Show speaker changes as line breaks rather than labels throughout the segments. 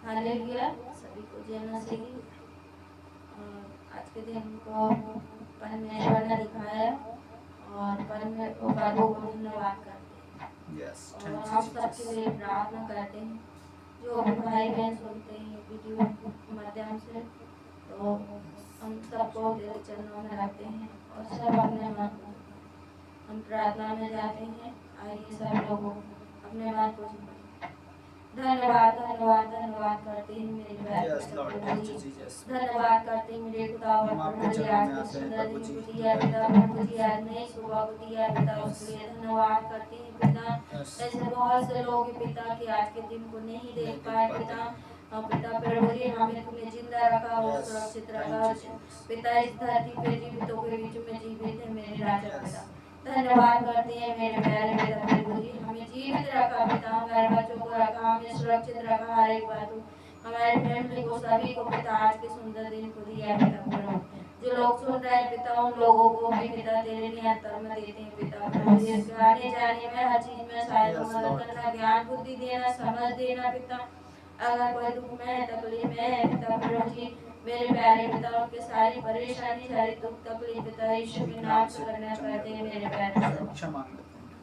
Hallelujah. सभी को जय मसीह की। आज के दिन को परमेश्वर ने दिखाया और प्रभु को धन्यवाद करते हैं। और हम सबके लिए प्रार्थना करते हैं जो भी भाई बहन सुनते हैं वीडियो के माध्यम से, तो हम सबको तेरे चरणों में रखते हैं और सब अपने मन को हम प्रार्थना में जाते हैं। आइए सब लोग अपने मन को धन्यवाद धन्यवाद धन्यवाद करते हैं मेरे प्यारे जी। धन्यवाद करते हैं मेरे खुदा और प्रभु जी, आज के सुंदर दिन को दिया पिता, प्रभु जी आज नई सुबह को दिया पिता, उसके लिए धन्यवाद करते हैं पिता। ऐसे बहुत से लोग हैं पिता कि आज के दिन को नहीं देख पाए पिता। पिता प्रभु जी हमें तुमने जिंदा रखा और सुरक्षित रखा पिता। इस धरती पे जीवितों के बीच में जीवित है मेरे राजा पिता। धन्यवाद करते हैं मेरे प्यारे पिता प्रभु जी, हमें जीवित रखा पिता, हमारे बच्चों को रखा, हमें सुरक्षित रखा, हर एक बात हमारे फैमिली को सभी को पिता आज के सुंदर दिन को दिया पिता प्रभु। जो लोग सुन रहे हैं पिता उन लोगों को भी पिता तेरे नियंत्रण में देते हैं पिता प्रभु जी। आने जाने में हर चीज में सहायता मदद करना, ज्ञान बुद्धि देना, समझ देना पिता। अगर कोई दुख में है, तकलीफ में है पिता प्रभु जी, मेरे प्यारे पिता उनके सारी परेशानी, सारी दुख तकलीफ पिता यीशु के नाम से करना करते हैं मेरे प्यारे।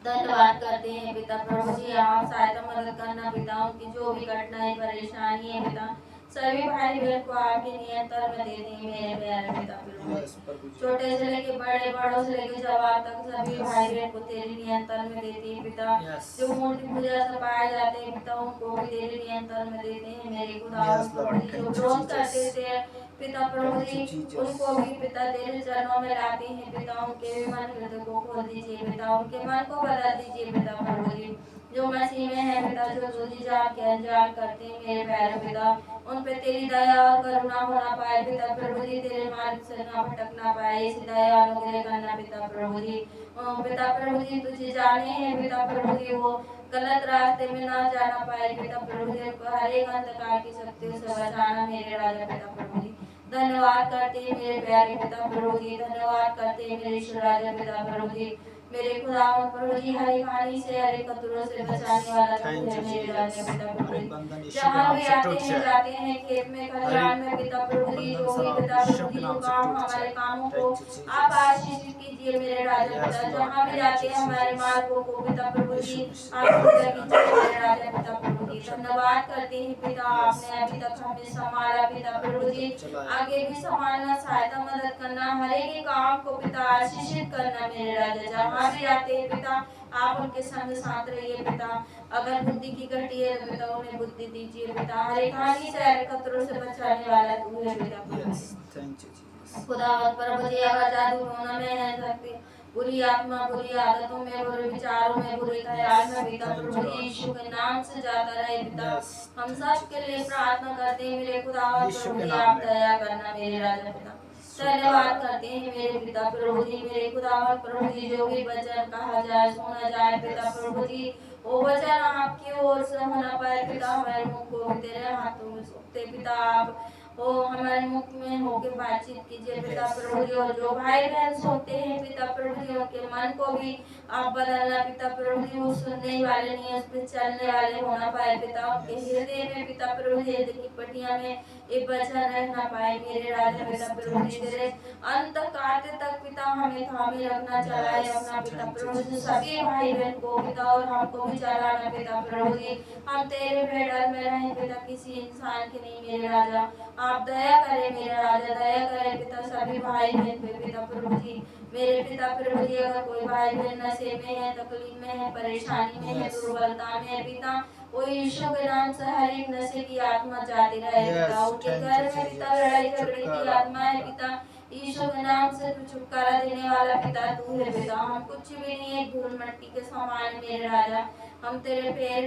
धन्यवाद करते हैं पिता प्रभु जी, आप सहायता मदद करना पिता, उनकी जो भी कठिनाई परेशानी है पिता सभी भाई बहन को आपके नियंत्रण में दे दें मेरे प्यारे पिता प्रभु। छोटे से लेके बड़े, बड़ों से लेके जवान तक सभी भाई बहन को तेरे नियंत्रण में देते हैं पिता। जो मूर्ति पूजा से पाए जाते हैं पिता उनको भी तेरे नियंत्रण में देते हैं मेरे खुदा। जो विरोध करते थे पिता प्रभु जी उनको भी पिता तेरे चरणों में लाते हैं पिता। उनके भी मन हृदय को खोल दीजिए पिता, उनके मन को बदल दीजिए पिता प्रभु जी। जो मसीह में है पिता, जो तुझे जान के अनजान करते हैं मेरे प्यारे पिता, उन पे तेरी दया और करुणा होना पाए पिता प्रभु जी, तेरे मार्ग से ना भटकना पाए, इस दया अनुग्रह करना पिता प्रभु जी। पिता प्रभु जी तुझे जाने हैं पिता प्रभु जी, वो गलत रास्ते में ना जाना पाए पिता प्रभु जी, उनको हर एक अंधकार की शक्तियों से बचाना मेरे राजा पिता प्रभु जी। धन्यवाद करते हैं मेरे प्यारे पिता प्रभु जी, धन्यवाद करते हैं मेरे ईश्वर राजा पिता प्रभु जी। मेरे खुदा प्रभु जी हर एक हानि से, हर एक खतरों से बचाने वाला तू है मेरे राजा पिता प्रभु जी। जहाँ भी आते हैं जाते हैं, खेत में खलिहान में पिता प्रभु जी, जो भी पिता प्रभु जी जो काम हमारे कामों को आप आशीषित कीजिए मेरे राजा पिता। जहाँ भी जाते हैं हमारे मार्गों को पिता प्रभु जी आप पूजा कीजिए मेरे राजा पिता प्रभु जी। धन्यवाद करते हैं पिता, आपने अभी तक हमें संभाला पिता प्रभु जी, आगे भी संभालना, सहायता मदद करना, हर एक काम को पिता आशीषित करना मेरे राजा। जहाँ भी आते हैं पिता आप उनके संग साथ रहिए पिता। अगर बुद्धि की घटी है पिता उन्हें बुद्धि दीजिए पिता, हर एक हानि से, हर खतरों से बचाने वाला तू है पिता प्रभु। खुदावंद प्रभु जी अगर जादू टोना में है शक्ति, बुरी आत्मा, बुरी आदतों में, बुरे विचारों में, बुरे ख्याल में पिता प्रभु जी यीशु के नाम से जाता रहे पिता। हम सब के लिए प्रार्थना करते हैं मेरे खुदावंद प्रभु जी, आप दया करना मेरे राजा पिता। धन्यवाद करते हैं मेरे पिता प्रभु जी, मेरे खुदावंद प्रभु जी, जो भी वचन कहा जाए सुना जाए पिता प्रभु जी, वो वचन आपकी ओर से होना पाए पिता। हमारे मुख को तेरे हाथों में सौंपते पिता, आप वो हमारे मुख में होकर बातचीत कीजिए पिता प्रभु जी। और जो भाई बहन सुनते हैं पिता प्रभु जी उनके मन को भी आप बदलना पिता प्रभु जी, वो सुनने वाले नहीं उस पर चलने वाले होना पाए पिता। उनके हृदय में पिता प्रभु जी, हृदय की पटिया में एक वचन रहना पाए मेरे राजा पिता प्रभु जी। तेरे अंत काटे तक पिता हमें थामे रखना, चलाए अपना पिता प्रभु जी, सभी भाई बहन को पिता और हमको भी चलाना पिता प्रभु जी। हम तेरे भेड़र में रहें पिता, किसी इंसान के नहीं मेरे राजा। आप दया करें मेरे राजा, दया करें पिता सभी भाई बहन पे पिता प्रभु जी। मेरे पिता प्रभु जी अगर कोई भाई बहन नशे में है, तकलीफ में है, परेशानी में है, दुर्बलता में है पिता, वो यीशु के नाम से हर एक नशे की आत्मा जाती रहे पिता। उनके घर में पिता लड़ाई झगड़े की आत्मा है पिता, यीशु के नाम से तू छुटकारा देने वाला पिता तू है पिता। हम कुछ भी नहीं है, धूल मिट्टी के समान मेरे राजा। हम तेरे पैर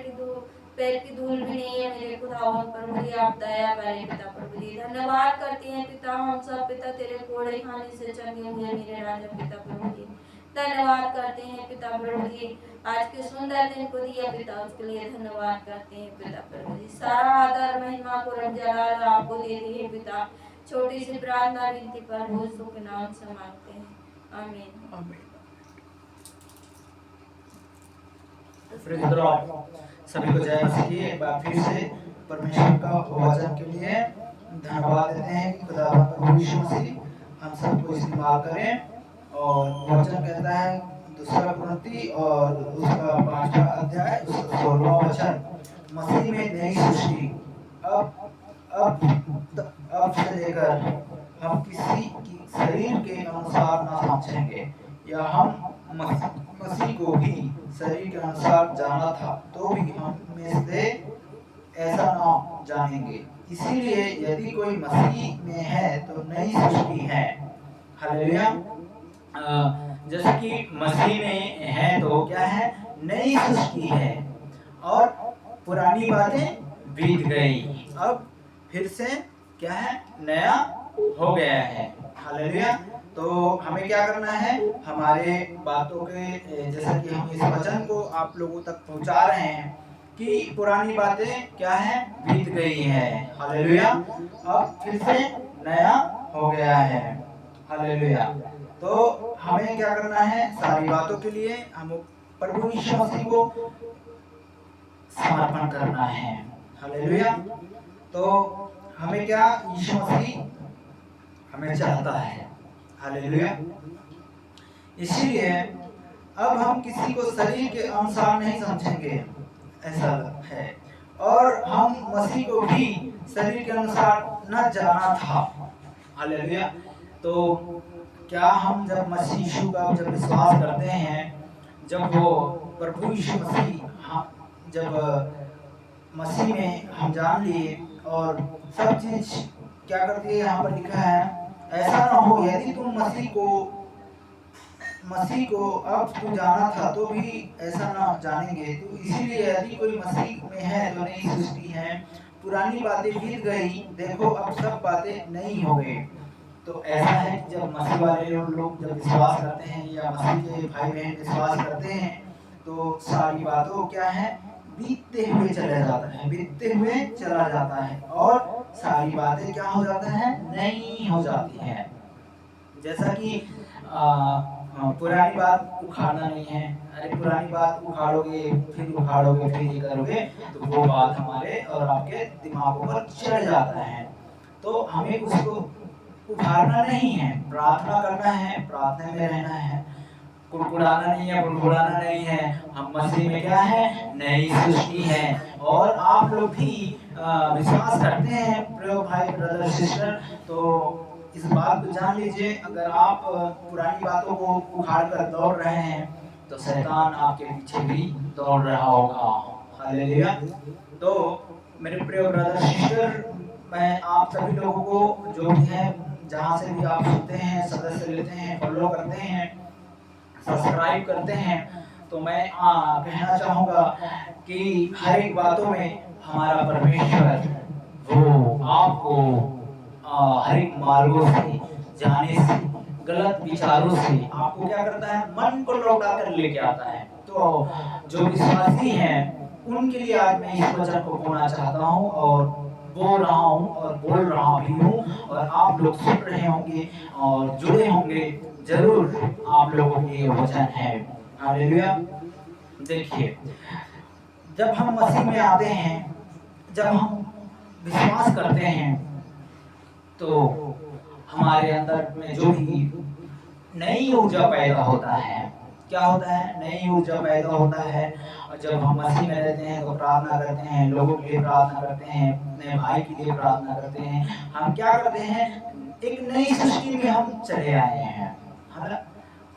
की धूल भी नहीं है मेरे खुदावंद प्रभु जी, आप दया करें पिता प्रभु जी। धन्यवाद करते हैं पिता हम सब पिता तेरे कोड़े खाने से चंगे हुए मेरे राजा पिता प्रभु जी। धन्यवाद करते हैं पिता प्रभु जी, आज के सुंदर दिन को दिया पिता उसके लिए धन्यवाद करते हैं पिता प्रभु जी। सारा आदर महिमा कुरब जलाल आपको देते हैं पिता। छोटी सी प्रार्थना विनती पर यीशु के नाम से मांगते हैं, आमीन आमीन।
सभी को जय मसीह की। एक बार फिर से परमेश्वर का वचन के लिए धन्यवाद देते हैं कि खुदावंद प्रभु यीशु मसीह हम सबको इस्तेमाल करें। और वचन कहता है दूसरा कुरिन्थी और उसका 5वां अध्याय उसका 16वां वचन, मसीह में नई सृष्टि। अब से लेकर हम किसी की शरीर के अनुसार न समझेंगे, या हम मसीह को भी शरीर के अनुसार जाना था तो भी हम में से ऐसा न जानेंगे। इसीलिए यदि कोई मसीह में है तो नई सृष्टि है। हालेलुया। जैसे कि मसीह में है तो क्या है, नई सृष्टि है और पुरानी बातें बीत गई, अब फिर से क्या है, नया हो गया है। हालेलुया। तो हमें क्या करना है, हमारे बातों के जैसा कि हम इस वचन को आप लोगों तक पहुंचा रहे हैं कि पुरानी बातें क्या है, बीत गई है। हालेलुया। अब फिर से नया हो गया है। हालेलुया। तो हमें क्या करना है, सारी बातों के लिए हम प्रभु यीशु मसीह को समर्पण करना है। हालेलुया। तो हमें क्या, यीशु मसीह हमें चाहता है। हालेलुया। इसीलिए अब हम किसी को शरीर के अनुसार नहीं समझेंगे, ऐसा है। और हम मसीह को भी शरीर के अनुसार न जाना था। हालेलुया। तो क्या हम जब मसीह यीशु का जब विश्वास करते हैं, जब वो प्रभु यीशु मसीह जब मसीह में हम जान लिए और सब चीज क्या करती है, यहाँ पर लिखा है, ऐसा ना हो यदि तुम मसीह को अब तू जाना था तो भी ऐसा ना जानेंगे। तो इसीलिए यदि कोई मसीह में है तो नई सृष्टि है, पुरानी बातें बीत गई, देखो अब सब बातें नई हो गई। तो ऐसा है कि जब मसीह वाले लोग जब विश्वास करते हैं या मसीह के भाई बहन विश्वास करते हैं तो सारी बातों क्या है, बीतते हुए चला जाता है, बीतते हुए चला जाता है और सारी बातें क्या हो जाता है, नई हो जाती है। जैसा कि पुरानी बात उखाड़ना नहीं है, अरे पुरानी बात उखाड़ोगे फिर ये करोगे तो वो बात हमारे और आपके दिमागों पर चढ़ जाता है। तो हमें उसको उखाड़ना नहीं है, प्रार्थना करना है, प्रार्थना में रहना है, कुड़कुड़ाना नहीं है, बुड़बुड़ाना नहीं है। हम मसीह में क्या है, नई सृष्टि है। और आप लोग भी विश्वास करते हैं प्रिय भाई ब्रदर सिस्टर, तो इस बात को जान लीजिए, अगर आप पुरानी बातों को उखाड़ कर दौड़ रहे हैं तो शैतान आपके पीछे भी दौड़ रहा होगा। हालेलुया। तो मेरे प्रिय ब्रदर सिस्टर, मैं आप सभी लोगों को जो भी है, जहाँ से भी आप सुनते हैं, सदस्य लेते हैं, फॉलो करते हैं, सब्सक्राइब करते हैं, तो मैं कहना चाहूँगा कि हर एक बातों में हमारा परमेश्वर वो आपको हर एक मार्गों से, जाने से, गलत विचारों से आपको क्या करता है, मन को लौटा कर लेके आता है। तो जो विश्वासी हैं उनके लिए आज मैं इस वचन को बोलना चाहता हूँ और बोल रहा हूँ और बोल रहा भी हूँ, और आप लोग सुन रहे होंगे और जुड़े होंगे जरूर, आप लोगों के लिए वचन है। हालेलुया। देखिए, जब हम मसीह में आते हैं, जब हम विश्वास करते हैं तो हमारे अंदर में जो भी नई ऊर्जा पैदा होता है, क्या होता है, नई ऊर्जा पैदा होता है। और जब हम मसीह में रहते हैं तो प्रार्थना करते हैं, लोगों के लिए प्रार्थना करते हैं, अपने भाई के लिए प्रार्थना करते हैं, हम क्या करते हैं, एक नई सृष्टि में हम चले आए हैं।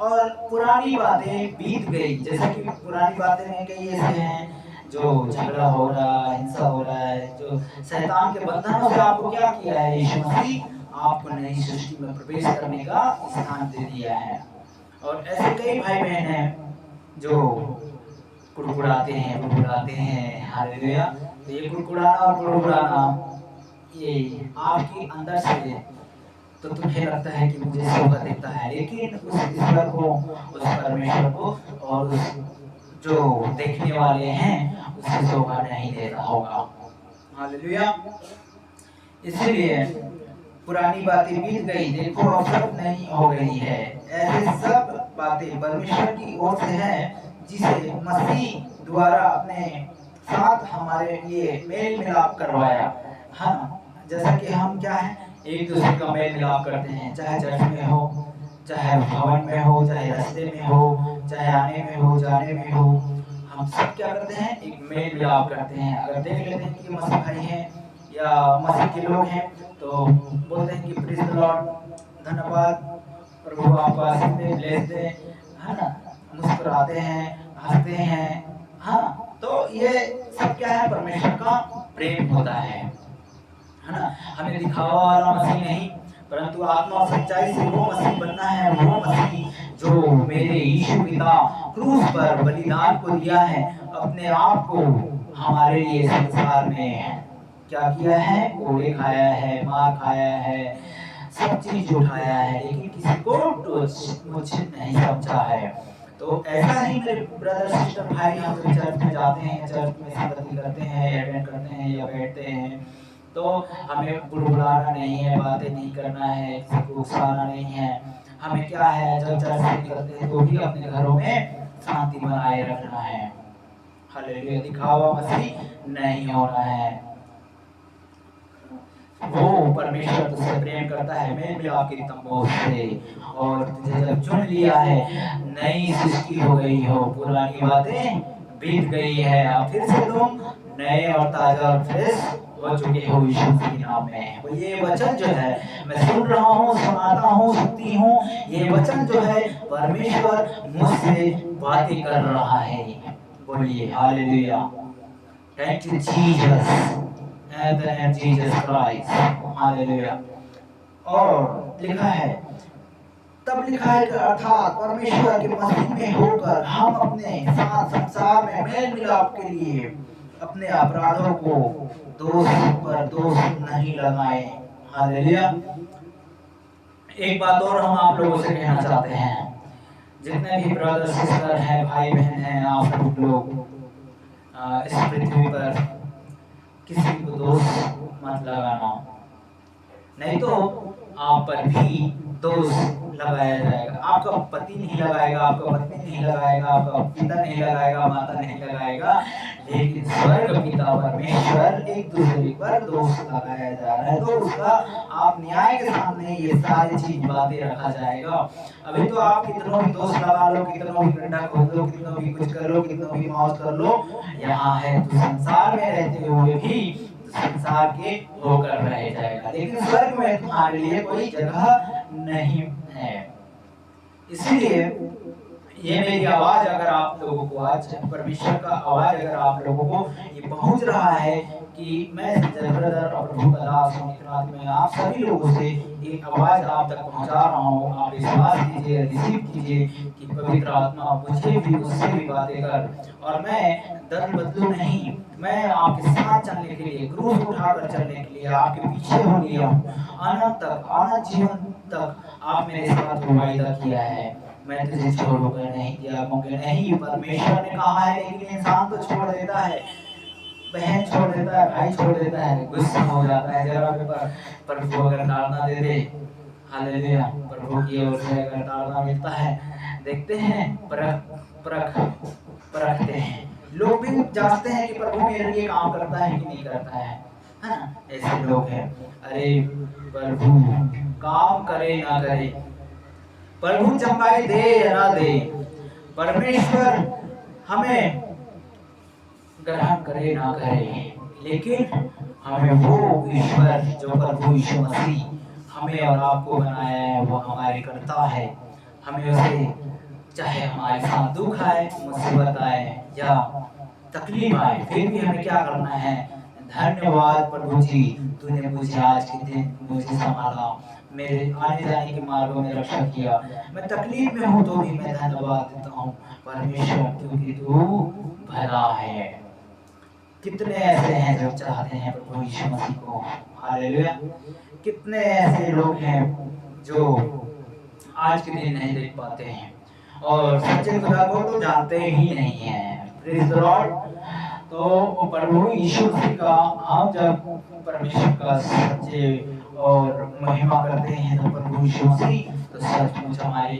और पुरानी बातें बीत गई, जैसे कि पुरानी बातें में कई ऐसे हैं जो झगड़ा हो रहा है, हिंसा हो रहा है, जो शैतान के बंधनों से आपको क्या किया है, यीशु मसीह आपको नई सृष्टि में प्रवेश करने का स्थान दे दिया है। और ऐसे कई भाई बहन हैं जो कुड़कुड़ाते हैं। हालेलुया। तो ये कुड़कुड़ाना और कुड़कुड़ाना ये आपके अंदर से, तो तुम्हें लगता है कि मुझे शोभा देता है, लेकिन उस ईश्वर को, उस परमेश्वर को और उस जो देखने वाले हैं उसे शोभा नहीं देता होगा। हालेलुया। इसलिए पुरानी बातें बीत गई, देखो अब सब नई हो गई है। ऐसे सब बातें परमेश्वर की ओर से है, जिसे मसीह द्वारा अपने साथ हमारे लिए मेल मिलाप करवाया, है ना। जैसा कि हम क्या है, एक दूसरे का मेल मिलाप करते हैं, चाहे चर्च में हो, चाहे भवन में हो, चाहे रास्ते में हो, चाहे आने में हो, जाने में हो, हम सब क्या करते हैं, एक मेल मिलाप करते हैं। अगर देख लेते हैं कि मसीह भाई हैं या मसीह के लोग हैं तो बोलते हैं कि प्रेज़ द लॉर्ड, धन्यवाद, प्रभु आपको आशीष दे, ब्लेस दे, है ना। मुस्कुराते हैं, हंसते हैं, हाँ। तो ये सब क्या है, परमेश्वर का प्रेम होता है ना। हमें दिखावा वाला मसीह नहीं, परंतु आत्मा और सच्चाई से वो मसीह बनना है, वो मसीह जो मेरे यीशु पिता क्रूस पर बलिदान को दिया है, अपने आप को हमारे लिए संसार में क्या किया है, कोड़े खाया है, मार खाया है, सब चीज उठाया है, लेकिन किसी को मुझे नहीं समझा है। तो ऐसा ही मेरे ब्रदर सिस्टर भाई, हम जब चर्च में जाते हैं, चर्च में संगति करते हैं, अटेंड करते हैं या बैठते हैं, तो हमें बुड़बुड़ाना नहीं है, बातें नहीं करना है, किसी को उकसाना नहीं है। हमें क्या है, जब चर्च से निकलते हैं तो भी अपने घरों में शांति बनाए रखना है। हालेलुया। दिखावा मसीह नहीं होना है। वो परमेश्वर तुझसे प्रेम करता है, मेल मिलाप के तंबू से, और तुझे जब चुन लिया है, नई सृष्टि हो गई हो, पुरानी बातें बीत गई है, अब फिर से तुम नए और ताजा और फ्रेश हो चुके हो यीशु के नाम में। और ये वचन जो है मैं सुन रहा हूँ, सुनाता हूँ, सुनती हूँ, ये वचन जो है परमेश्वर मुझसे बातें कर रहा है। बोलिए hallelujah, thank you Jesus, and the name Jesus Christ, hallelujah. और लिखा है, तब लिखा है कि अर्थात परमेश्वर के मसीह में होकर हम अपने साथ संसार में मेल मिलाप के लिए अपने अपराधों को दोष पर दोष नहीं लगाए। हालेलुया। एक बात और हम आप लोगों से कहना चाहते हैं, जितने भी ब्रदर सिस्टर हैं, भाई बहन हैं, आप सब लोग इस पृथ्वी पर किसी को दोष मत लगाना, नहीं तो आप पर भी दोष लगाया जाएगा। आपका पति नहीं लगाएगा, आपका पत्नी नहीं लगाएगा, आपका पिता नहीं लगाएगा, माता नहीं लगाएगा, लेकिन स्वर्ग पिता परमेश्वर एक दूसरे पर दोष लगाया जा रहा है। तो उसका आप न्याय के सामने ये सारी चीज बातें रखा जाएगा। अभी तो आप कितना भी दोष लगा लो, कितना भी गड्ढा खोद लो, कितना भी कुछ कर लो, कितना भी मौज कर लो, यहाँ है तो संसार में रहते हुए भी संसार के होकर रह जाएगा, लेकिन स्वर्ग में तुम्हारे लिए कोई जगह नहीं है। इसलिए ये मेरी आवाज अगर आप लोगों को आज, परमेश्वर का आवाज अगर आप लोगों को ये पहुंच रहा है कि मैं ब्रदर और प्रभु का दास हूं, मैं आप सभी लोगों से एक आवाज आप तक पहुंचा रहा हूं, आप विश्वास कीजिए, रिसीव कीजिए कि पवित्र आत्मा मुझे भी उससे भी बातें कर, और मैं दल बदलू नहीं, मैं आपके साथ चलने के लिए, क्रूस उठाकर चलने के लिए आपके पीछे हो गया हूं, अनंत तक, अनंत जीवन तक आप मेरे साथ वायदा किया है, मैं तुझे छोड़ूंगा नहीं, त्यागूंगा नहीं। परमेश्वर ने कहा है, लेकिन इंसान तो छोड़ देता है, बहन छोड़ देता है, भाई छोड़ देता है, गुस्सा हो जाता है जरा पर प्रभु अगर ताड़ना दे दे, हालेलुया, प्रभु की ओर से अगर ताड़ना मिलता है, देखते हैं, परखते हैं, लोग भी जांचते हैं कि प्रभु मेरे लिए काम करता है कि नहीं करता है ना। ऐसे लोग हैं, अरे प्रभु काम करे ना करे, प्रभु चंगाई दे या ना दे, परमेश्वर हमें ग्रहण करे ना करे, लेकिन हमें वो ईश्वर जो प्रभु यीशु मसीह हमें और आपको बनाया है, वो हमारे करता है। हमें उसे, चाहे हमारे साथ दुख आए, मुसीबत आए या तकलीफ आए, फिर भी हमें क्या करना है, धन्यवाद प्रभु जी, तूने मुझे आज के दिन मुझे संभाला, मेरे आने जाने के मार्गों में रक्षा किया, मैं तकलीफ में हूँ तो भी मैं धन्यवाद देता हूँ परमेश्वर, क्योंकि तू भला है। कितने ऐसे हैं जो चाहते हैं प्रभु यीशु मसीह को, हालेलुया। कितने ऐसे लोग हैं जो आज के दिन नहीं देख पाते हैं और सच्चे खुदा को तो जानते ही नहीं हैं। Praise the Lord. तो प्रभु यीशु मसीह का हम जब परमेश्वर का सच्चे और महिमा करते हैं तो प्रभु यीशु मसीह तो सचमुच हमारे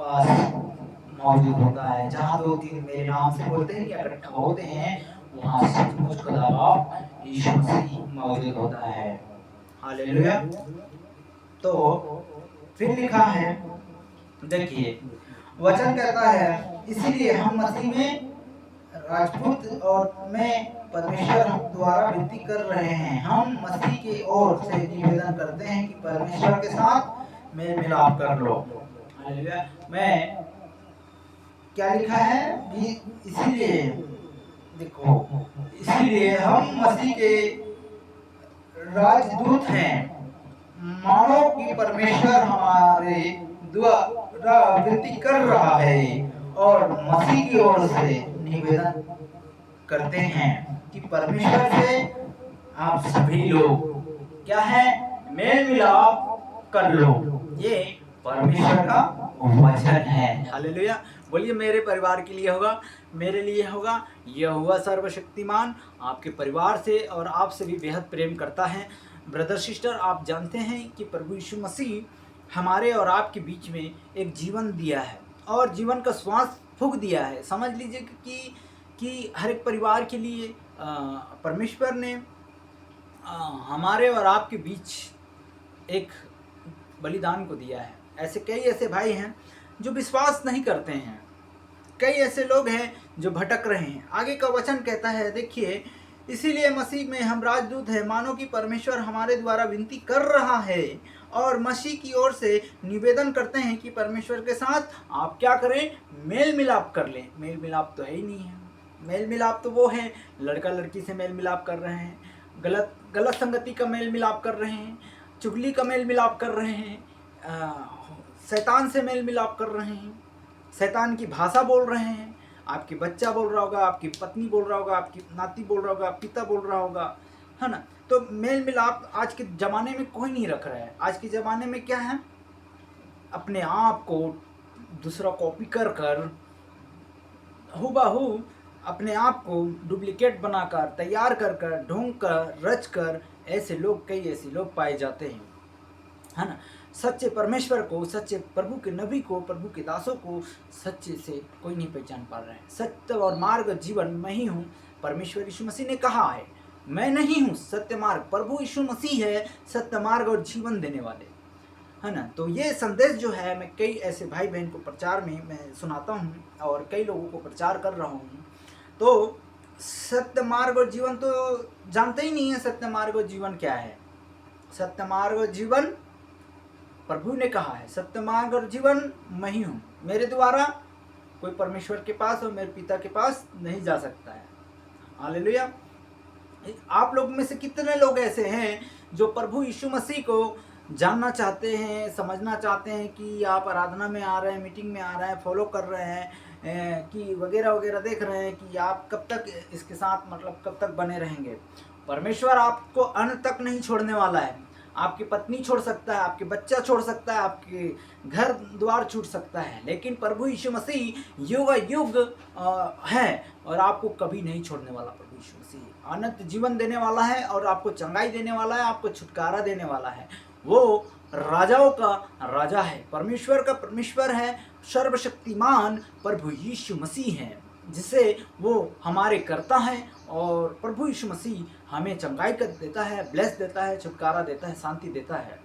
पास मौजूद होता है। जहाँ दो तीन मेरे नाम से बोलते हैं कि इकट्ठा होते हैं, वहाँ सचमुच खुदा बाप यीशु मसीह मौजूद होता है। हालेलुया। तो फिर लिखा है, देखिए वचन कहता है, इसीलिए हम मसीह में राजपूत और में परमेश्वर द्वारा विनती कर रहे हैं, हम मसीह की ओर से निवेदन करते हैं कि परमेश्वर के साथ मेल मिलाप कर लो। हालेलुया। मैं क्या लिखा है, इसीलिए देखो, इसीलिए हम मसीह के राजदूत हैं, मानो कि परमेश्वर हमारे द्वारा विनती कर रहा है और मसीह की ओर से निवेदन करते हैं कि परमेश्वर से आप सभी लोग क्या है, मेल मिलाप कर लो। ये परमेश्वर का वचन है। हालेलुया। बोलिए मेरे परिवार के लिए होगा, मेरे लिए होगा। यहोवा सर्वशक्तिमान आपके परिवार से और आपसे भी बेहद प्रेम करता है। ब्रदर सिस्टर, आप जानते हैं कि प्रभु यीशु मसीह हमारे और आपके बीच में एक जीवन दिया है और जीवन का श्वास फूंक दिया है। समझ लीजिए कि हर एक परिवार के लिए परमेश्वर ने हमारे और आपके बीच एक बलिदान को दिया है। कई ऐसे भाई हैं जो विश्वास नहीं करते हैं, कई ऐसे लोग हैं जो भटक रहे हैं। आगे का वचन कहता है, देखिए, इसीलिए मसीह में हम राजदूत हैं, मानो कि परमेश्वर हमारे द्वारा विनती कर रहा है और मसीह की ओर से निवेदन करते हैं कि परमेश्वर के साथ आप क्या करें, मेल मिलाप कर लें। मेल मिलाप तो है ही नहीं है। मेल मिलाप तो वो है, लड़का लड़की से मेल मिलाप कर रहे हैं, गलत संगति का मेल मिलाप कर रहे हैं, चुगली का मेल मिलाप कर रहे हैं, शैतान से मेल मिलाप कर रहे हैं, शैतान की भाषा बोल रहे हैं। आपकी बच्चा बोल रहा होगा, आपकी पत्नी बोल रहा होगा, आपकी नाती बोल रहा होगा, पिता बोल रहा होगा, है ना। तो मेल मिलाप आज के ज़माने में कोई नहीं रख रहा है। आज के ज़माने में क्या है, अपने आप को दूसरा कॉपी कर हुबहू अपने आप को डुप्लीकेट बनाकर, तैयार कर ढूंढ कर, रच कर, कई ऐसे लोग पाए जाते हैं, है ना। सच्चे परमेश्वर को, सच्चे प्रभु के नबी को, प्रभु के दासों को सच्चे से कोई नहीं पहचान पा रहा है। सत्य और मार्ग जीवन मैं ही हूँ। परमेश्वर यीशु मसीह ने कहा है, मैं नहीं हूँ सत्य मार्ग, प्रभु यीशु मसीह है सत्य मार्ग और जीवन देने वाले, है ना। तो ये संदेश जो है, मैं कई ऐसे भाई बहन को प्रचार में मैं सुनाता हूँ और कई लोगों को प्रचार कर रहा हूँ। तो सत्य मार्ग और जीवन तो जानते ही नहीं है। सत्य मार्ग और जीवन क्या है? सत्य मार्ग और जीवन प्रभु ने कहा है, सत्य मार्ग और जीवन मैं ही हूँ, मेरे द्वारा कोई परमेश्वर के पास और मेरे पिता के पास नहीं जा सकता है। हालेलुया। आप लोग में से कितने लोग ऐसे हैं जो प्रभु यीशु मसीह को जानना चाहते हैं, समझना चाहते हैं कि आप आराधना में आ रहे हैं, मीटिंग में आ रहे हैं, फॉलो कर रहे हैं, कि वगैरह वगैरह देख रहे हैं कि आप कब तक इसके साथ, मतलब कब तक बने रहेंगे। परमेश्वर आपको अंत तक नहीं छोड़ने वाला है। आपकी पत्नी छोड़ सकता है, आपके बच्चा छोड़ सकता है, आपके घर द्वार छूट सकता है, लेकिन प्रभु यीशु मसीह युग युग है और आपको कभी नहीं छोड़ने वाला। प्रभु यीशु मसीह अनंत जीवन देने वाला है और आपको चंगाई देने वाला है, आपको छुटकारा देने वाला है। वो राजाओं का राजा है, परमेश्वर का परमेश्वर है, सर्वशक्तिमान प्रभु यीशु मसीह है, जिसे वो हमारे करता है। और प्रभु यीशु मसीह हमें चंगाई कर देता है, ब्लेस देता है, छुटकारा देता है, शांति देता है।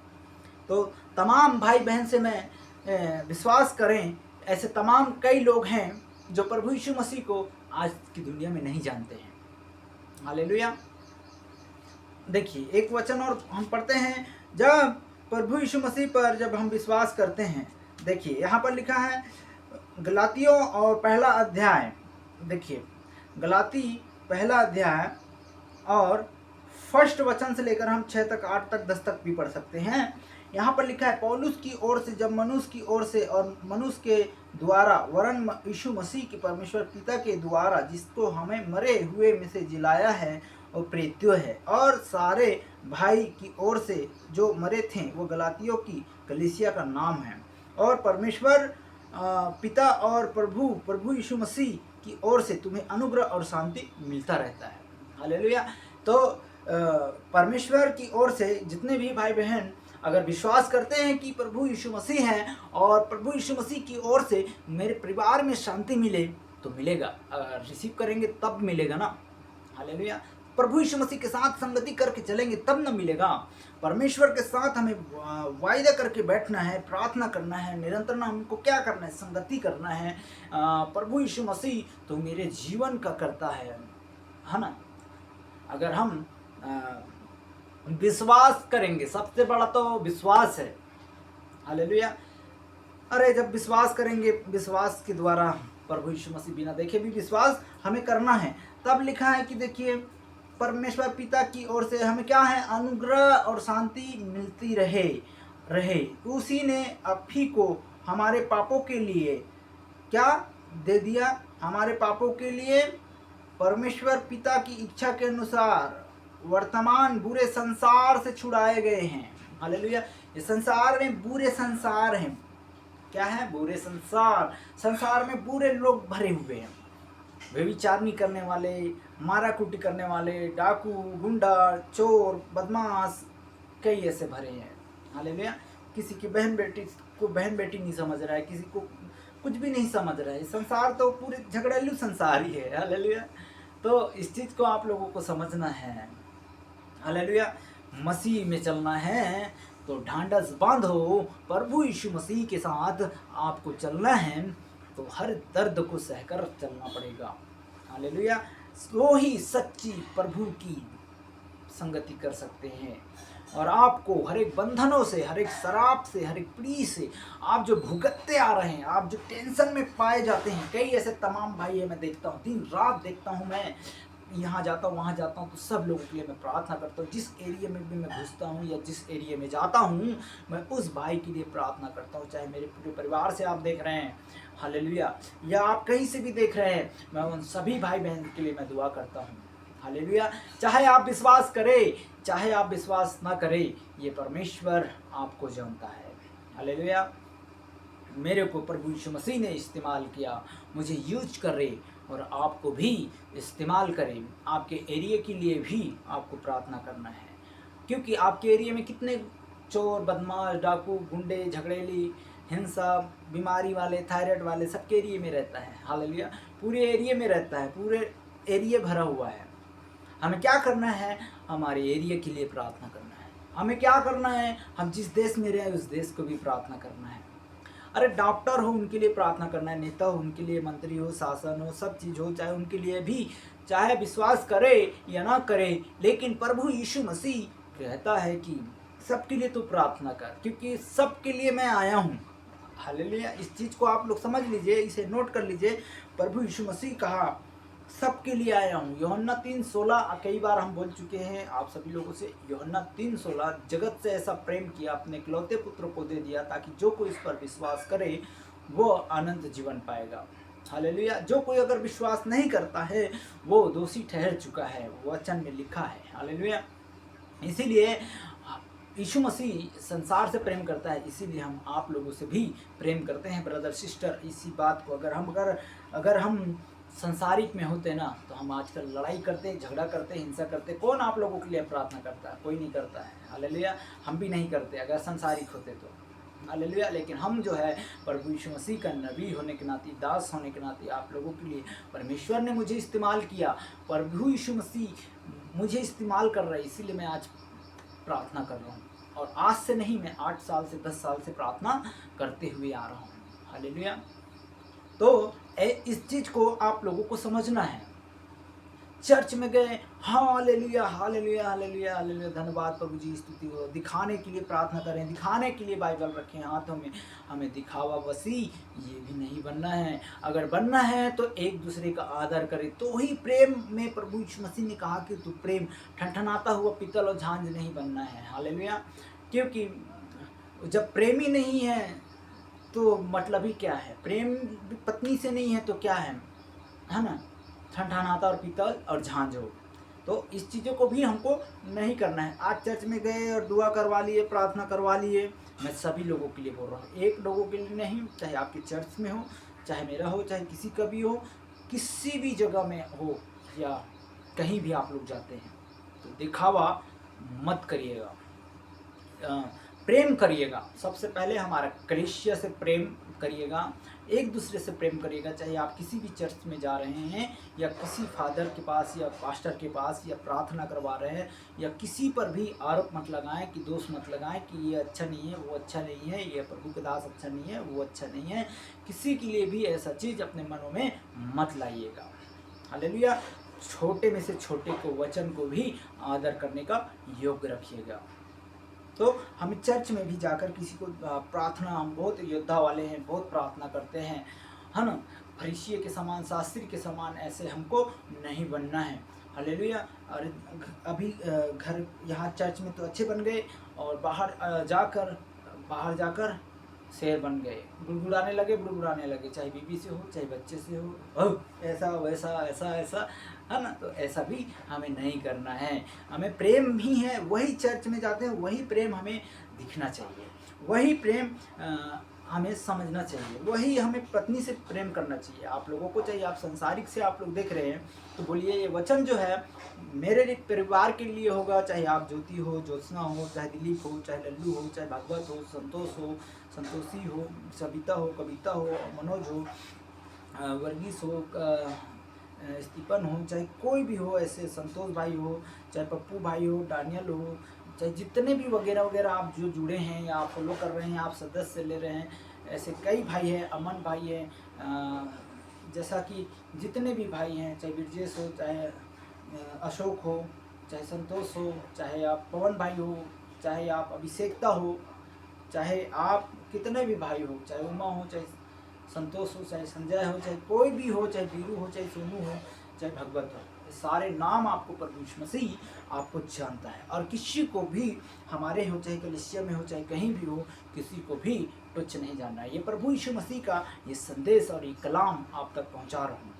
तो तमाम भाई बहन से मैं विश्वास करें, ऐसे तमाम कई लोग हैं जो प्रभु यीशु मसीह को आज की दुनिया में नहीं जानते हैं। हालेलुया। देखिए एक वचन और हम पढ़ते हैं, जब प्रभु यीशु मसीह पर जब हम विश्वास करते हैं, देखिए यहाँ पर लिखा है गलातियों और पहला अध्याय, देखिए गलाती पहला अध्याय और फर्स्ट वचन से लेकर हम 6 तक 8 तक 10 तक भी पढ़ सकते हैं। यहाँ पर लिखा है, पौलुस की ओर से, जब मनुष्य की ओर से और मनुष्य के द्वारा वरन यीशु मसीह के परमेश्वर पिता के द्वारा, जिसको हमें मरे हुए में से जिलाया है और प्रेत्यो है, और सारे भाई की ओर से जो मरे थे, वो गलातियों की कलीसिया का नाम है, और परमेश्वर पिता और प्रभु यीशु मसीह की ओर से तुम्हें अनुग्रह और शांति मिलता रहता है। हालेलुया। तो परमेश्वर की ओर से जितने भी भाई बहन अगर विश्वास करते हैं कि प्रभु यीशु मसीह है और प्रभु यीशु मसीह की ओर से मेरे परिवार में शांति मिले, तो मिलेगा। अगर रिसीव करेंगे तब मिलेगा ना। हालेलुया। प्रभु यीशु मसीह के साथ संगति करके चलेंगे तब न मिलेगा। परमेश्वर के साथ हमें वायदा करके बैठना है, प्रार्थना करना है, निरंतर हमको क्या करना है, संगति करना है। प्रभु यीशु मसीह तो मेरे जीवन का करता है ना। अगर हम विश्वास करेंगे, सबसे बड़ा तो विश्वास है, हालेलुया। अरे जब विश्वास करेंगे, विश्वास के द्वारा प्रभु यीशु मसीह बिना देखे भी विश्वास हमें करना है। तब लिखा है कि देखिए, परमेश्वर पिता की ओर से हमें क्या है, अनुग्रह और शांति मिलती रहे। उसी ने अभी को हमारे पापों के लिए क्या दे दिया, हमारे पापों के लिए परमेश्वर पिता की इच्छा के अनुसार वर्तमान बुरे संसार से छुड़ाए गए हैं। हालेलुया। ये संसार में बुरे संसार हैं, क्या है, बुरे संसार में बुरे लोग भरे हुए हैं। व्यभिचारनी करने वाले, माराकुटी करने वाले, डाकू, गुंडा, चोर, बदमाश, कई ऐसे भरे हैं। हालेलुया। किसी की बहन बेटी नहीं समझ रहा है, किसी को कुछ भी नहीं समझ रहा है। संसार तो पूरे झगड़ेलू संसार ही है। हालेलुया। तो इस चीज को आप लोगों को समझना है। हालेलुया। मसीह में चलना है तो ढांढस बांधो, प्रभु यीशु मसीह के साथ आपको चलना है तो हर दर्द को सहकर चलना पड़ेगा। हालेलुया। वो ही सच्ची प्रभु की संगति कर सकते हैं और आपको हर एक बंधनों से, हर एक शराब से, हर एक पीड़ी से आप जो भुगतते आ रहे हैं, आप जो टेंशन में पाए जाते हैं, कई ऐसे तमाम भाई है, मैं देखता हूँ, दिन रात देखता हूँ, मैं यहाँ जाता हूँ, वहाँ जाता हूँ, तो सब लोगों के लिए मैं प्रार्थना करता हूँ। जिस एरिया में भी मैं घुसता हूँ या जिस एरिया में जाता हूँ, मैं उस भाई के लिए प्रार्थना करता हूँ। चाहे मेरे पूरे परिवार से आप देख रहे हैं, हालेलुया, या आप कहीं से भी देख रहे हैं, मैं उन सभी भाई बहन के लिए मैं दुआ करता हूँ। हालेलुया। चाहे आप विश्वास करें, चाहे आप विश्वास ना करें, ये परमेश्वर आपको जानता है। हालेलुया। मेरे को प्रभु यीशु मसीह ने इस्तेमाल किया, मुझे यूज करे और आपको भी इस्तेमाल करें। आपके एरिया के लिए भी आपको प्रार्थना करना है, क्योंकि आपके एरिया में कितने चोर, बदमाश, डाकू, गुंडे, झगड़ेली, हिंसा, बीमारी वाले, थायराइड वाले सबके एरिया में रहता है। हालेलुया। पूरे एरिया में रहता है, पूरे एरिया भरा हुआ है। हमें क्या करना है, हमारे एरिया के लिए प्रार्थना करना है। हमें क्या करना है, हम जिस देश में रहे उस देश को भी प्रार्थना करना है। अरे डॉक्टर हो उनके लिए प्रार्थना करना है, नेता हो उनके लिए, मंत्री हो, शासन हो, सब चीज़ हो, चाहे उनके लिए भी, चाहे विश्वास करे या ना करे, लेकिन प्रभु यीशु मसीह कहता है कि सबके लिए तो प्रार्थना कर, क्योंकि सबके लिए मैं आया हूँ। हालेलुया। इस चीज़ को आप लोग समझ लीजिए, इसे नोट कर लीजिए। प्रभु यीशु मसीह कहा सबके लिए आया हूँ। यूहन्ना 3:16 कई बार हम बोल चुके हैं आप सभी लोगों से। यूहन्ना 3:16, जगत से ऐसा प्रेम किया, अपने इकलौते पुत्र को दे दिया, ताकि जो कोई इस पर विश्वास करे वो अनंत जीवन पाएगा। हालेलुया। जो कोई अगर विश्वास नहीं करता है वो दोषी ठहर चुका है, वचन में लिखा है। हालेलुया। इसीलिए यीशु मसीह संसार से प्रेम करता है, इसीलिए हम आप लोगों से भी प्रेम करते हैं ब्रदर सिस्टर। इसी बात को अगर हम संसारिक में होते ना, तो हम आजकल लड़ाई करते, झगड़ा करते, हिंसा करते। कौन आप लोगों के लिए प्रार्थना करता है? कोई नहीं करता है। हालेलुया। हम भी नहीं करते अगर संसारिक होते तो। हालेलुया। लेकिन हम जो है प्रभु यीशु मसीह का नबी होने के नाते, दास होने के नाते, आप लोगों के लिए परमेश्वर ने मुझे इस्तेमाल किया, प्रभु यीशु मसीह मुझे इस्तेमाल कर रहा है, इसीलिए मैं आज प्रार्थना कर रहा हूँ। और आज से नहीं, मैं 8 साल से 10 साल से प्रार्थना करते हुए आ रहा हूँ। हालेलुया। तो इस चीज को आप लोगों को समझना है। चर्च में गए, हालेलुया हालेलुया हालेलुया हालेलुया, धन्यवाद प्रभु जी, स्तुति हो, दिखाने के लिए प्रार्थना करें, दिखाने के लिए बाइबल रखें हाथों में, हमें दिखावा वसी ये भी नहीं बनना है। अगर बनना है तो एक दूसरे का आदर करें, तो ही प्रेम में प्रभु यीशु मसीह ने कहा कि तू प्रेम ठनठनाता हुआ पीतल और झांझ नहीं बनना है। हालेलुया। क्योंकि जब प्रेमी नहीं है तो मतलब ही क्या है? प्रेम पत्नी से नहीं है तो क्या है ना? ठनठनाता और पीतल और झांझ हो। तो इस चीज़ों को भी हमको नहीं करना है। आज चर्च में गए और दुआ करवा लिए, प्रार्थना करवा लिए, मैं सभी लोगों के लिए बोल रहा हूँ, एक लोगों के लिए नहीं। चाहे आपके चर्च में हो, चाहे मेरा हो, चाहे किसी का भी हो, किसी भी जगह में हो या कहीं भी आप लोग जाते हैं, तो दिखावा मत करिएगा, प्रेम करिएगा। सबसे पहले हमारा कलीसिया से प्रेम करिएगा, एक दूसरे से प्रेम करिएगा। चाहे आप किसी भी चर्च में जा रहे हैं या किसी फादर के पास या पास्टर के पास या प्रार्थना करवा रहे हैं, या किसी पर भी आरोप मत लगाएं कि दोष मत लगाएं कि ये अच्छा नहीं है, वो अच्छा नहीं है, ये प्रभु के दास अच्छा नहीं है, वो अच्छा नहीं है। किसी के लिए भी ऐसा चीज़ अपने मनों में मत लाइएगा। हालेलुया। छोटे में से छोटे को, वचन को भी आदर करने का योग्य रखिएगा। तो हम चर्च में भी जाकर किसी को प्रार्थना, हम बहुत योद्धा वाले हैं, बहुत प्रार्थना करते हैं, है ना। फरीसियों के समान, शास्त्री के समान ऐसे हमको नहीं बनना है। हालेलुया। और अभी घर यहाँ चर्च में तो अच्छे बन गए, और बाहर जाकर शेर बन गए, बुड़बुड़ाने लगे, चाहे बीवी से हो, चाहे बच्चे से हो, ऐसा वैसा ऐसा ऐसा, है ना। तो ऐसा भी हमें नहीं करना है। हमें प्रेम ही है, वही चर्च में जाते हैं, वही प्रेम हमें दिखना चाहिए, वही प्रेम हमें समझना चाहिए, वही हमें पत्नी से प्रेम करना चाहिए। आप लोगों को चाहिए, आप संसारिक से आप लोग देख रहे हैं तो बोलिए ये वचन जो है मेरे परिवार के लिए होगा। चाहे आप ज्योति हो, ज्योत्सना हो, चाहे दिलीप हो, चाहे लल्लू हो, चाहे भागवत हो, संतोष हो, संतोषी हो, सविता हो, कविता हो, मनोज हो, वर्गीस हो, स्टीफन हो, चाहे कोई भी हो, ऐसे संतोष भाई हो, चाहे पप्पू भाई हो, डानियल हो, चाहे जितने भी वगैरह वगैरह आप जो जुड़े हैं या आप फॉलो कर रहे हैं, आप सदस्य ले रहे हैं, ऐसे कई भाई हैं, अमन भाई हैं, जैसा कि जितने भी भाई हैं, चाहे बिरजेश हो, चाहे अशोक हो, चाहे संतोष हो, चाहे आप पवन भाई हो, चाहे आप अभिषेकता हो, चाहे आप कितने भी भाई हो, चाहे उमा हो, चाहे संतोष हो, चाहे संजय हो, चाहे कोई भी हो, चाहे वीरू हो, चाहे सोनू हो, चाहे भगवत हो, सारे नाम आपको प्रभु यीशु मसीह आपको जानता है। और किसी को भी हमारे हो, चाहे कलीसिया में हो, चाहे कहीं भी हो, किसी को भी तुच्छ नहीं जानना है। ये प्रभु यीशु मसीह का ये संदेश और ये कलाम आप तक पहुंचा रहा हूँ।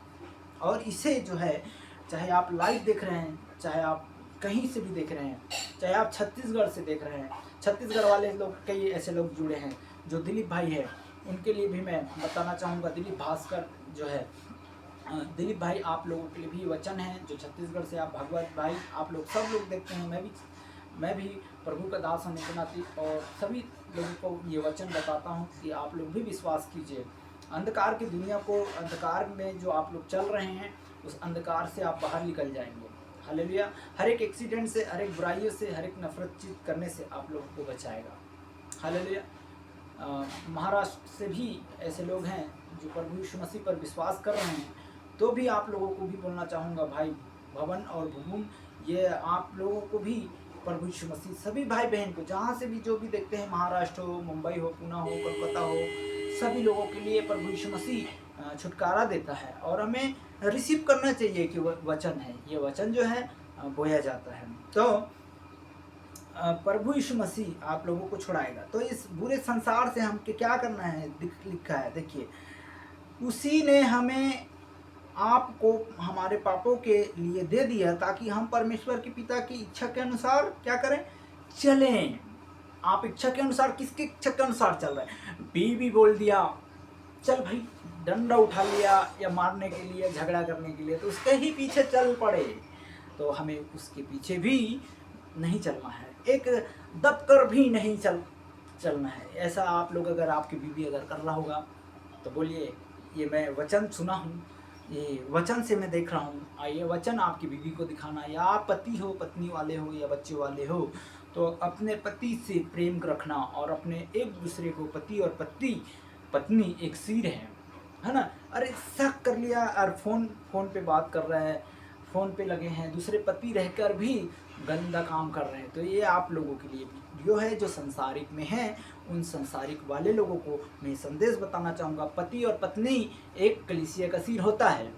और इसे जो है, चाहे आप लाइव देख रहे हैं, चाहे आप कहीं से भी देख रहे हैं, चाहे आप छत्तीसगढ़ से देख रहे हैं, छत्तीसगढ़ वाले लोग, कई ऐसे लोग जुड़े हैं जो दिलीप भाई है, उनके लिए भी मैं बताना चाहूँगा। दिलीप भास्कर जो है, दिलीप भाई आप लोगों के लिए भी वचन है, जो छत्तीसगढ़ से आप भागवत भाई आप लोग सब लोग देखते हैं, मैं भी प्रभु का दास होने के नाते और सभी लोगों को ये वचन बताता हूँ कि आप लोग भी विश्वास कीजिए। अंधकार की दुनिया को, अंधकार में जो आप लोग चल रहे हैं, उस अंधकार से आप बाहर निकल जाएंगे। हालेलुया। हर एक एक्सीडेंट से, हर एक बुराइयों से, हर एक नफरत चीज करने से आप लोगों को बचाएगा। हालेलुया। महाराष्ट्र से भी ऐसे लोग हैं जो प्रभु यीशु मसीह पर विश्वास कर रहे हैं, तो भी आप लोगों को भी बोलना चाहूँगा, भाई भवन और भूमन, ये आप लोगों को भी प्रभु यीशु मसीह, सभी भाई बहन को जहाँ से भी जो भी देखते हैं, महाराष्ट्र हो, मुंबई हो, पुणे हो, कोलकाता हो, सभी लोगों के लिए प्रभु यीशु मसीह छुटकारा देता है। और हमें रिसीव करना चाहिए कि वचन है, ये वचन जो है बोया जाता है, तो प्रभु यीशु मसीह आप लोगों को छुड़ाएगा। तो इस बुरे संसार से हम क्या करना है, लिखा है, देखिए, उसी ने हमें आपको हमारे पापों के लिए दे दिया ताकि हम परमेश्वर के पिता की इच्छा के अनुसार क्या करें, चलें। आप इच्छा के अनुसार, किसकी इच्छा के अनुसार चल रहे हैं? बीवी बोल दिया, चल भाई डंडा उठा लिया, या मारने के लिए, झगड़ा करने के लिए, तो उसके ही पीछे चल पड़े। तो हमें उसके पीछे भी नहीं चलना है, एक दबकर भी नहीं चलना है। ऐसा आप लोग, अगर आपकी बीवी अगर कर रहा होगा तो बोलिए, ये मैं वचन सुना हूँ, ये वचन से मैं देख रहा हूँ, ये वचन आपकी बीवी को दिखाना। या आप पति हो, पत्नी वाले हो, या बच्चे वाले हो, तो अपने पति से प्रेम रखना, और अपने एक दूसरे को, पति और पत्नी एक सिर है ना। अरे शक कर लिया, और फोन पे बात कर रहे हैं, फ़ोन पे लगे हैं, दूसरे पति रहकर भी गंदा काम कर रहे हैं, तो ये आप लोगों के लिए वीडियो है जो संसारिक में है। उन संसारिक वाले लोगों को मैं संदेश बताना चाहूँगा, पति और पत्नी एक कलीसिया का सिर होता है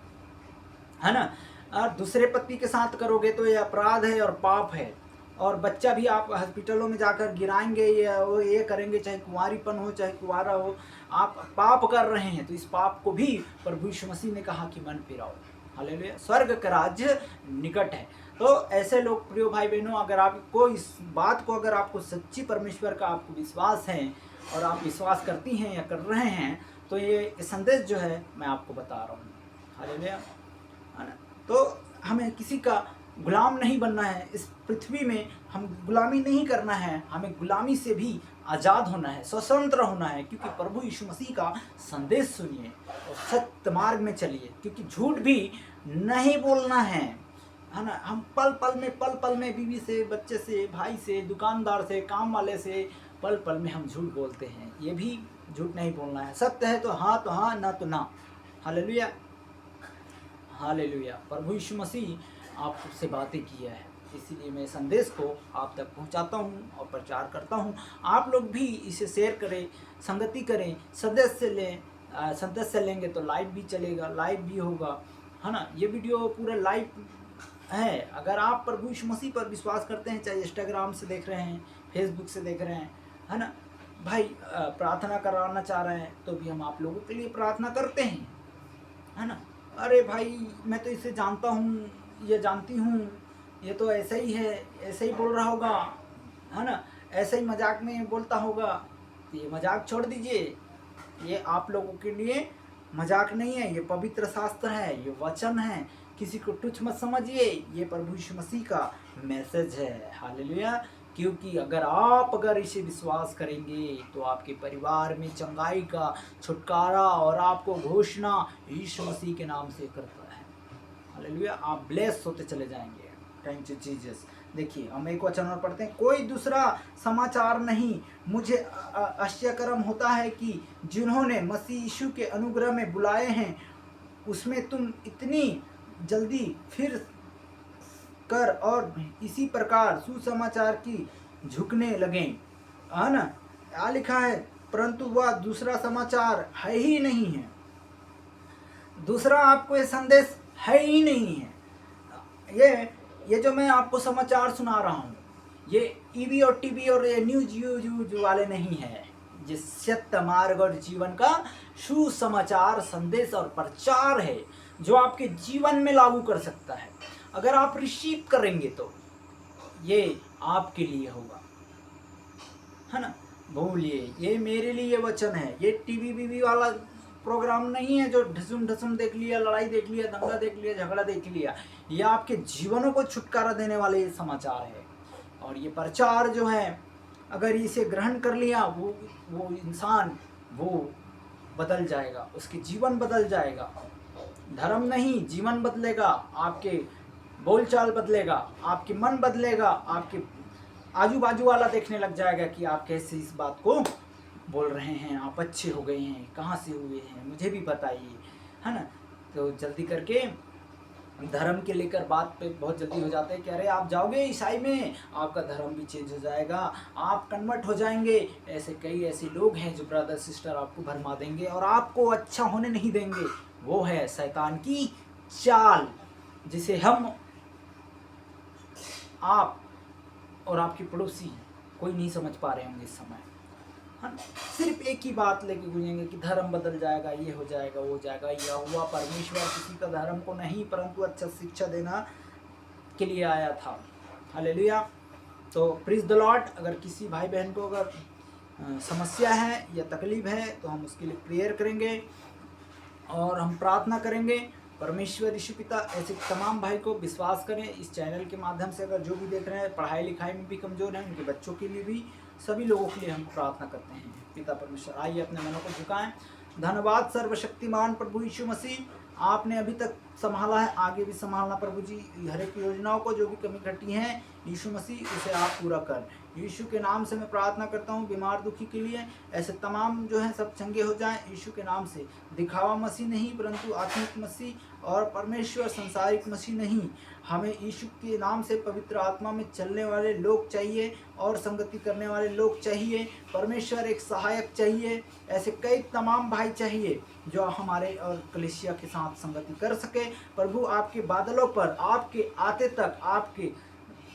ना। और दूसरे पति के साथ करोगे तो ये अपराध है और पाप है। और बच्चा भी आप हॉस्पिटलों में जाकर गिराएंगे, या वो ये करेंगे, चाहे कुंवारीपन हो चाहे कुंवारा हो, आप पाप कर रहे हैं। तो इस पाप को भी प्रभु यीशु मसीह ने कहा कि मन फिराओ। हालेलुया। स्वर्ग का राज्य निकट है। तो ऐसे लोग, प्रिय भाई बहनों, अगर आपको इस बात को, अगर आपको सच्ची परमेश्वर का आपको विश्वास है और आप विश्वास करती हैं या कर रहे हैं, तो ये संदेश जो है मैं आपको बता रहा हूँ। हालेलुया, है ना। तो हमें किसी का गुलाम नहीं बनना है। इस पृथ्वी में हम गुलामी नहीं करना है, हमें गुलामी से भी आज़ाद होना है, स्वतंत्र होना है। क्योंकि प्रभु यीशु मसीह का संदेश सुनिए और सत्य मार्ग में चलिए, क्योंकि झूठ भी नहीं बोलना है ना। हम पल पल में बीवी से, बच्चे से, भाई से, दुकानदार से, काम वाले से पल में हम झूठ बोलते हैं। ये भी झूठ नहीं बोलना है। सत्य है तो हाँ, ना तो ना। Hallelujah, hallelujah. प्रभु यीशु मसीह आपसे बातें किया है, इसीलिए मैं संदेश को आप तक पहुंचाता हूं और प्रचार करता हूं। आप लोग भी इसे शेयर करें, संगति करें, सदस्य लें। सदस्य लेंगे तो लाइव भी चलेगा, लाइव भी होगा, है ना। ये वीडियो पूरा लाइव है। अगर आप प्रभु यीशु मसीह पर विश्वास करते हैं, चाहे इंस्टाग्राम से देख रहे हैं, फेसबुक से देख रहे हैं, है ना भाई, प्रार्थना कराना चाह रहे हैं तो भी हम आप लोगों के लिए प्रार्थना करते हैं, है ना। अरे भाई मैं तो इसे जानता हूँ, ये जानती हूँ, ये तो ऐसा ही है, ऐसे ही बोल रहा होगा, है ना, ऐसे ही मजाक में बोलता होगा। तो ये मजाक छोड़ दीजिए, ये आप लोगों के लिए मजाक नहीं है, ये पवित्र शास्त्र है, ये वचन है। किसी को तुच्छ मत समझिए, ये प्रभु यीशु मसीह का मैसेज है। हालेलुया। क्योंकि अगर इसे विश्वास करेंगे तो आपके परिवार में चंगाई का छुटकारा और आपको घोषणा यीशु मसीह के नाम से करता है। हालेलुया। आप ब्लेस होते चले जाएंगे। Thank you Jesus. देखिए हम एक वचन और पढ़ते हैं, कोई दूसरा समाचार नहीं। मुझे आश्चर्यकरम होता है कि जिन्होंने मसीह यीशु के अनुग्रह में बुलाए हैं, उसमें तुम इतनी जल्दी फिर कर और इसी प्रकार सुसमाचार की झुकने लगे, है ना। क्या लिखा है, परंतु वह दूसरा समाचार है ही नहीं है। दूसरा आपको ये संदेश है ही नहीं है। ये जो मैं आपको समाचार सुना रहा हूँ, ये ईवी और टीवी और ये न्यूज वाले नहीं है। ये सत्य मार्ग और जीवन का सुसमाचार संदेश और प्रचार है, जो आपके जीवन में लागू कर सकता है। अगर आप रिसीव करेंगे तो ये आपके लिए होगा, है ना। बोलिए, ये मेरे लिए वचन है। ये टीवी वाला प्रोग्राम नहीं है जो ढसम देख लिया, लड़ाई देख लिया, दंगा देख लिया, झगड़ा देख लिया। ये आपके जीवनों को छुटकारा देने वाले ये समाचार है। और ये प्रचार जो है, अगर इसे ग्रहण कर लिया, वो इंसान वो बदल जाएगा, उसके जीवन बदल जाएगा। धर्म नहीं, जीवन बदलेगा, आपके बोलचाल बदलेगा, आपके मन बदलेगा, आपके आजू बाजू वाला देखने लग जाएगा कि आप कैसे इस बात को बोल रहे हैं, आप अच्छे हो गए हैं, कहाँ से हुए हैं, मुझे भी बताइए, है ना। तो जल्दी करके धर्म के लेकर बात पे बहुत जल्दी हो जाते हैं कि अरे आप जाओगे ईसाई में, आपका धर्म भी चेंज हो जाएगा, आप कन्वर्ट हो जाएंगे। ऐसे लोग हैं जो ब्रदर सिस्टर आपको भरमा देंगे और आपको अच्छा होने नहीं देंगे। वो है शैतान की चाल, जिसे आप और आपके पड़ोसी कोई नहीं समझ पा रहे होंगे इस समय। हाँ, सिर्फ एक ही बात लेके गुजरेंगे कि धर्म बदल जाएगा, ये हो जाएगा, वो हो जाएगा। यह हुआ परमेश्वर किसी का धर्म को नहीं, परंतु अच्छा शिक्षा देना के लिए आया था। हालेलुया। तो प्रीज द लॉर्ड। अगर किसी भाई बहन को अगर समस्या है या तकलीफ है तो हम उसके लिए प्रेयर करेंगे और हम प्रार्थना करेंगे। परमेश्वर यीशु पिता ऐसे तमाम भाई को विश्वास करें। इस चैनल के माध्यम से अगर जो भी देख रहे हैं, पढ़ाई लिखाई में भी कमज़ोर हैं, उनके बच्चों के लिए भी, सभी लोगों के लिए हम प्रार्थना करते हैं। पिता परमेश्वर, आइए अपने मनों को झुकाएं। धन्यवाद सर्वशक्तिमान प्रभु यीशु मसीह, आपने अभी तक संभाला है, आगे भी संभालना प्रभु जी। हर एक योजनाओं को जो भी कमी घटी है यीशु मसीह, उसे आप पूरा कर। यीशु के नाम से मैं प्रार्थना करता हूँ बीमार दुखी के लिए, ऐसे तमाम जो हैं सब चंगे हो जाएं यीशु के नाम से। दिखावा मसीह नहीं, परंतु आत्मिक मसीह और परमेश्वर संसारिक मसीह नहीं। हमें यीशु के नाम से पवित्र आत्मा में चलने वाले लोग चाहिए और संगति करने वाले लोग चाहिए। परमेश्वर एक सहायक चाहिए। ऐसे कई तमाम भाई चाहिए जो हमारे और कलीसिया के साथ संगति कर सके। प्रभु आपके बादलों पर, आपके आते तक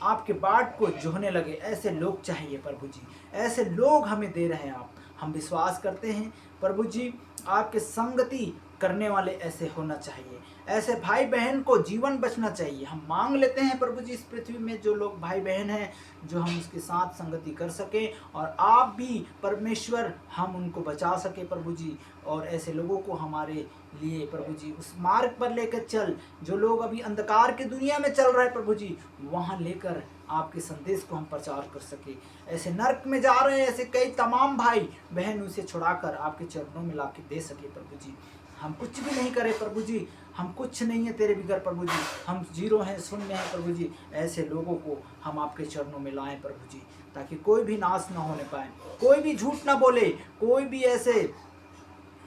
आपके बाट को जोहने लगे, ऐसे लोग चाहिए प्रभु जी। ऐसे लोग हमें दे रहे हैं आप, हम विश्वास करते हैं प्रभु जी। आपके संगति करने वाले ऐसे होना चाहिए, ऐसे भाई बहन को जीवन बचना चाहिए। हम मांग लेते हैं प्रभु जी इस पृथ्वी में जो लोग भाई बहन हैं, जो हम उसके साथ संगति कर सके, और आप भी परमेश्वर हम उनको बचा सके प्रभु जी, और ऐसे लोगों को हमारे लिए प्रभु जी उस मार्ग पर लेकर चल, जो लोग अभी अंधकार की दुनिया में चल रहे हैं प्रभु जी, वहाँ लेकर आपके संदेश को हम प्रचार कर सके। ऐसे नर्क में जा रहे हैं ऐसे कई तमाम भाई बहन, उसे छुड़ाकर आपके चरणों में ला के दे सके प्रभु जी। हम कुछ भी नहीं करें प्रभु जी, हम कुछ नहीं है तेरे बिगर प्रभु जी, हम जीरो हैं, शून्य हैं प्रभु जी। ऐसे लोगों को हम आपके चरणों में लाएं प्रभु जी, ताकि कोई भी नाश ना होने पाए, कोई भी झूठ ना बोले, कोई भी ऐसे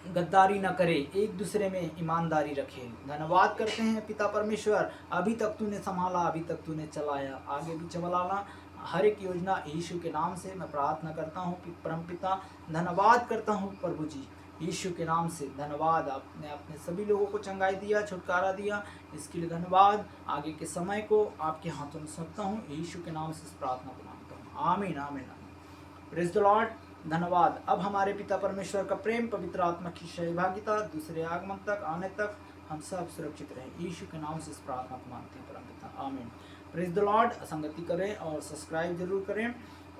गद्दारी ना करे, एक दूसरे में ईमानदारी रखे। धन्यवाद करते हैं पिता परमेश्वर, अभी तक तूने संभाला, अभी तक तूने चलाया, आगे भी चलाना। हर एक योजना यीशु के नाम से मैं प्रार्थना करता हूँ परम पिता। धन्यवाद करता हूँ प्रभु जी, यीशु के नाम से धन्यवाद। आपने अपने सभी लोगों को चंगाई दिया, छुटकारा दिया, इसके लिए धन्यवाद। आगे के समय को आपके हाथों में सौंपता हूँ, यीशु के नाम से इस प्रार्थना को मांगता हूँ, आमीन आमीन आमीन। Praise the Lord. धन्यवाद। अब हमारे पिता परमेश्वर का प्रेम, पवित्र आत्मा की सहभागिता दूसरे आगमन तक आने तक हम सब सुरक्षित रहें, यीशु के नाम से इस प्रार्थना को मांगते हैं परम पिता, आमीन। Praise the Lord. संगति करें और सब्सक्राइब जरूर करें,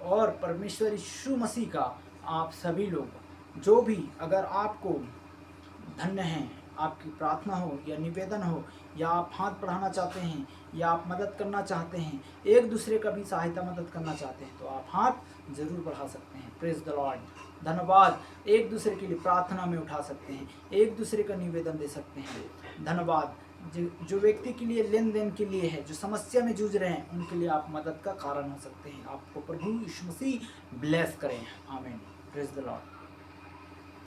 और परमेश्वर यीशु मसीह का आप सभी लोग जो भी, अगर आपको धन्य हैं, आपकी प्रार्थना हो या निवेदन हो, या आप हाथ बढ़ाना चाहते हैं, या आप मदद करना चाहते हैं, एक दूसरे का भी सहायता मदद करना चाहते हैं, तो आप हाथ जरूर बढ़ा सकते हैं। Praise the Lord. धन्यवाद। एक दूसरे के लिए प्रार्थना में उठा सकते हैं, एक दूसरे का निवेदन दे सकते हैं। धन्यवाद। जो व्यक्ति के लिए लेन देन के लिए है, जो समस्या में जूझ रहे हैं, उनके लिए आप मदद का कारण हो सकते हैं। आपको प्रभु यीशु मसीह ब्लेस करें, आमीन। Praise the Lord.